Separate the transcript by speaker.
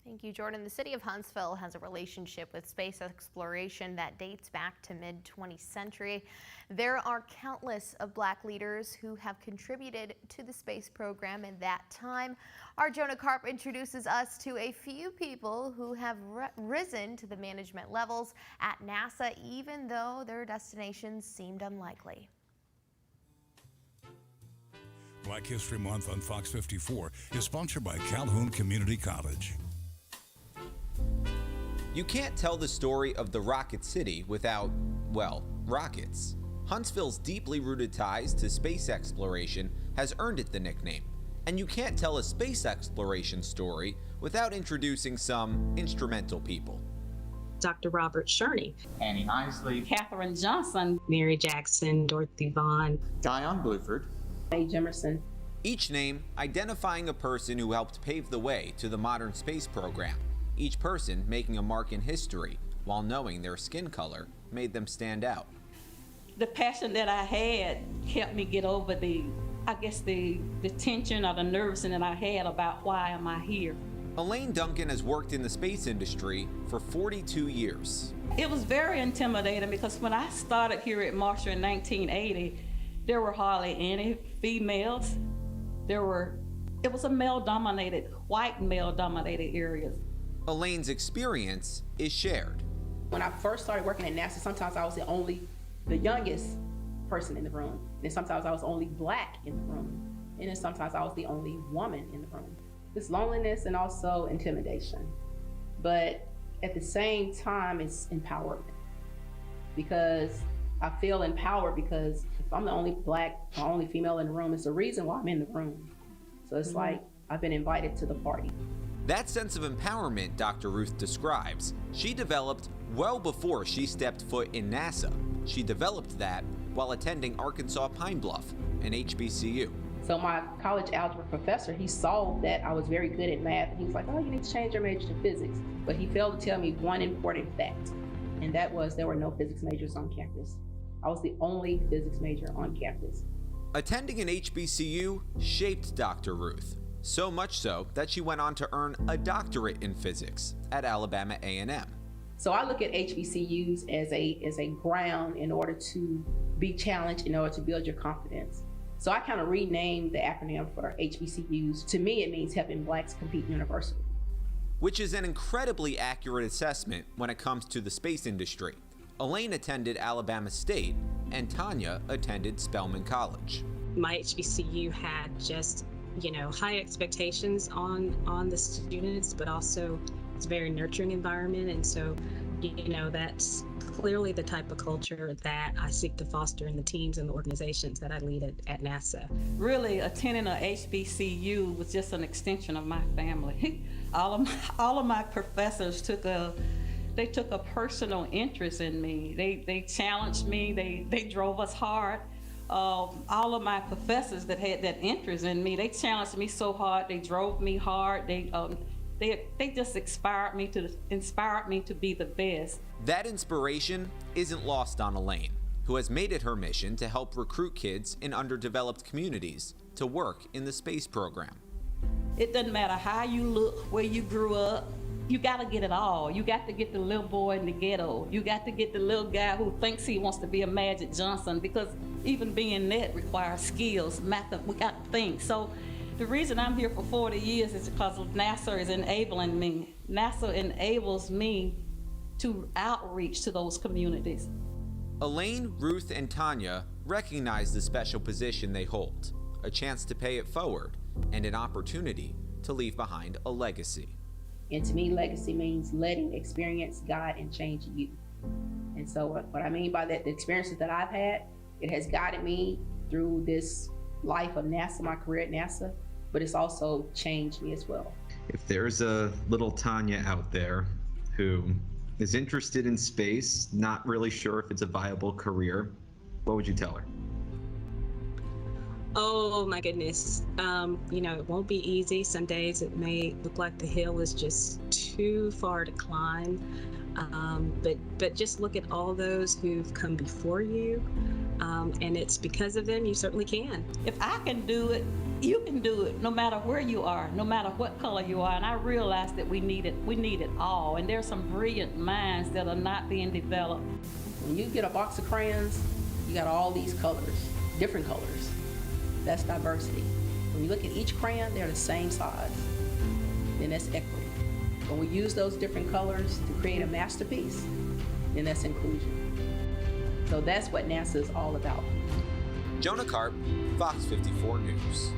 Speaker 1: Thank you, Jordan. The city of Huntsville has a relationship with space exploration that dates back to mid-20th century. There are countless of Black leaders who have contributed to the space program in that time. Our Jonah Karp introduces us to a few people who have risen to the management levels at NASA, even though their destinations seemed unlikely.
Speaker 2: Black History Month on Fox 54 is sponsored by Calhoun Community College.
Speaker 3: You can't tell the story of the Rocket City without, well, rockets. Huntsville's deeply rooted ties to space exploration has earned it the nickname. And you can't tell a space exploration story without introducing some instrumental people.
Speaker 4: Dr. Robert Sherney,
Speaker 5: Annie Isley,
Speaker 6: Katherine Johnson,
Speaker 4: Mary Jackson, Dorothy Vaughn,
Speaker 5: Dion Bluford,
Speaker 6: Mae Jimerson.
Speaker 3: Each name identifying a person who helped pave the way to the modern space program. Each person making a mark in history while knowing their skin color made them stand out.
Speaker 6: The passion that I had helped me get over the tension or the nervousness that I had about why am I here.
Speaker 3: Elaine Duncan has worked in the space industry for 42 years.
Speaker 6: It was very intimidating because when I started here at Marshall in 1980, there were hardly any females. It was a male-dominated, white male-dominated areas.
Speaker 3: Elaine's experience is shared.
Speaker 7: When I first started working at NASA, sometimes I was the youngest person in the room. And sometimes I was only Black in the room. And then sometimes I was the only woman in the room. It's loneliness and also intimidation. But at the same time, it's empowerment. Because I feel empowered because if I'm the only Black or only female in the room, it's the reason why I'm in the room. So it's like I've been invited to the party.
Speaker 3: That sense of empowerment Dr. Ruth describes, she developed well before she stepped foot in NASA. She developed that while attending Arkansas Pine Bluff, an HBCU.
Speaker 7: So my college algebra professor, he saw that I was very good at math, and he was like, oh, you need to change your major to physics. But he failed to tell me one important fact, and that was there were no physics majors on campus. I was the only physics major on campus.
Speaker 3: Attending an HBCU shaped Dr. Ruth. So much so that she went on to earn a doctorate in physics at Alabama A&M.
Speaker 7: So I look at HBCUs as a ground in order to be challenged, in order to build your confidence. So I kind of renamed the acronym for HBCUs. To me, it means helping Blacks compete universally.
Speaker 3: Which is an incredibly accurate assessment when it comes to the space industry. Elaine attended Alabama State and Tanya attended Spelman College.
Speaker 4: my HBCU had just, high expectations on the students, but also it's a very nurturing environment. And so, that's clearly the type of culture that I seek to foster in the teams and the organizations that I lead at NASA.
Speaker 6: Really, attending a HBCU was just an extension of my family. All of my professors took a personal interest in me. They challenged me. They drove us hard. All of my professors that had that interest in me, they challenged me so hard. They drove me hard. They just inspired me to be the best.
Speaker 3: That inspiration isn't lost on Elaine, who has made it her mission to help recruit kids in underdeveloped communities to work in the space program.
Speaker 6: It doesn't matter how you look, where you grew up, you gotta get it all. You got to get the little boy in the ghetto. You got to get the little guy who thinks he wants to be a Magic Johnson, because even being that requires skills, math, we got to think. So the reason I'm here for 40 years is because NASA is enabling me. NASA enables me to outreach to those communities.
Speaker 3: Elaine, Ruth, and Tanya recognize the special position they hold, a chance to pay it forward, and an opportunity to leave behind a legacy.
Speaker 7: And to me, legacy means letting experience guide and change you. And so what I mean by that, the experiences that I've had, it has guided me through this life of NASA, my career at NASA, but it's also changed me as well.
Speaker 8: If there's a little Tanya out there who is interested in space, not really sure if it's a viable career, what would you tell her?
Speaker 4: Oh my goodness. It won't be easy. Some days it may look like the hill is just too far to climb. But just look at all those who've come before you. And it's because of them you certainly can.
Speaker 6: If I can do it, You can do it no matter where you are, no matter what color you are. And I realized that we need it all. And there's some brilliant minds that are not being developed.
Speaker 7: When you get a box of crayons, you got all these colors, different colors. That's diversity. When you look at each crayon, they're the same size. Then that's equity. When we use those different colors to create a masterpiece, then that's inclusion. So that's what NASA is all about.
Speaker 3: Jonah Karp, Fox 54 News.